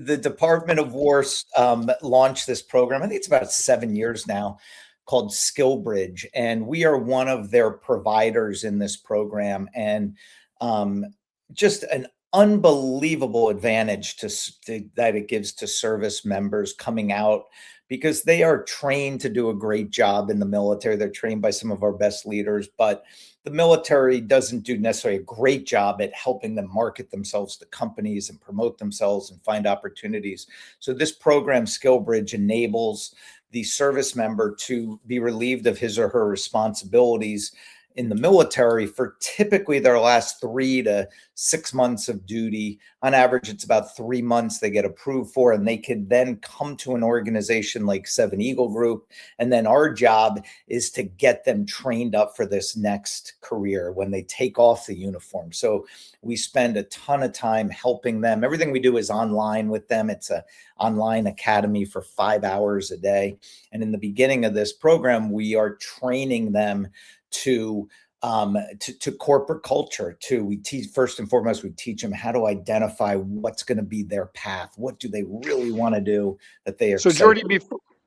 the Department of War launched this program. I think it's about 7 years now, called SkillBridge, and we are one of their providers in this program. And just an unbelievable advantage that it gives to service members coming out, because they are trained to do a great job in the military. They're trained by some of our best leaders, but the military doesn't do necessarily a great job at helping them market themselves to companies and promote themselves and find opportunities. So this program, SkillBridge, enables the service member to be relieved of his or her responsibilities in the military for typically their last 3 to 6 months of duty. On average, it's about 3 months they get approved for, and they could then come to an organization like Seven Eagle Group. And then our job is to get them trained up for this next career when they take off the uniform. So we spend a ton of time helping them. Everything we do is online with them. It's an online academy for 5 hours a day. And in the beginning of this program, we are training them to corporate culture. We teach, first and foremost, we teach them how to identify what's going to be their path. What do they really want to do that they are. So Jordie,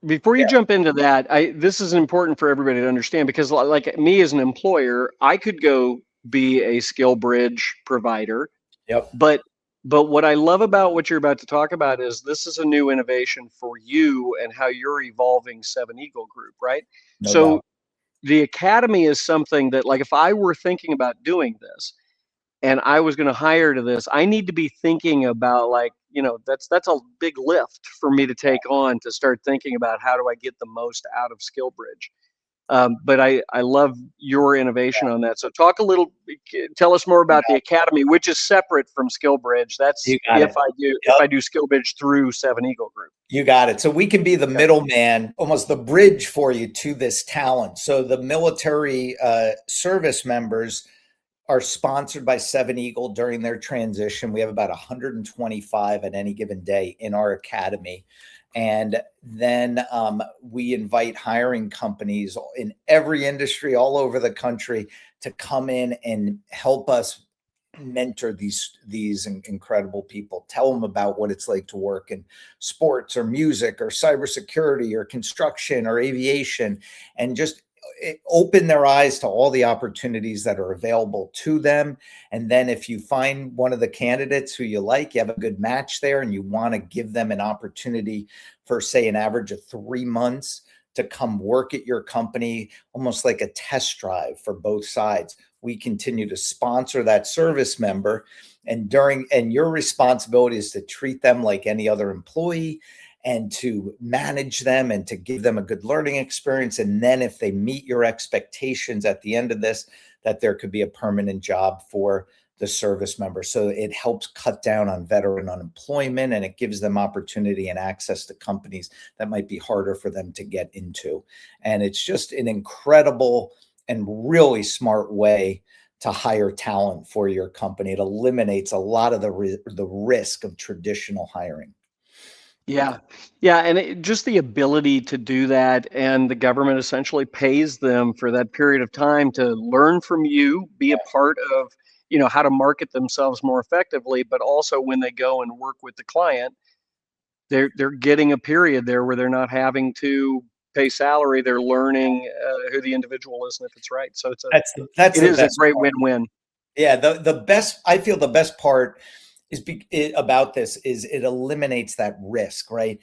before you jump into that, this is important for everybody to understand, because like me as an employer, I could go be a SkillBridge provider. Yep. But what I love about what you're about to talk about is this is a new innovation for you and how you're evolving Seven Eagle Group, right? No so doubt. The academy is something that, like, if I were thinking about doing this and I was going to hire to this, I need to be thinking about, like, that's a big lift for me to take on, to start thinking about how do I get the most out of SkillBridge. But I love your innovation on that. So tell us more about the academy, which is separate from SkillBridge. That's if I do SkillBridge through Seven Eagle Group. You got it. So we can be the middleman, almost the bridge for you to this talent. So the military service members are sponsored by Seven Eagle during their transition. We have about 125 at any given day in our academy. And then we invite hiring companies in every industry all over the country to come in and help us mentor these incredible people, tell them about what it's like to work in sports or music or cybersecurity or construction or aviation, and just open their eyes to all the opportunities that are available to them. And then if you find one of the candidates who you like, you have a good match there, and you want to give them an opportunity for, say, an average of 3 months to come work at your company, almost like a test drive for both sides, we continue to sponsor that service member. And your responsibility is to treat them like any other employee, and to manage them and to give them a good learning experience. And then if they meet your expectations at the end of this, that there could be a permanent job for the service member. So it helps cut down on veteran unemployment, and it gives them opportunity and access to companies that might be harder for them to get into. And it's just an incredible and really smart way to hire talent for your company. It eliminates a lot of the risk of traditional hiring. Yeah. And just the ability to do that, and the government essentially pays them for that period of time to learn from you, be a part of, how to market themselves more effectively, but also when they go and work with the client, they're getting a period there where they're not having to pay salary. They're learning who the individual is and if it's right. So it is a great win-win. Yeah. I feel the best part about this is it eliminates that risk, right?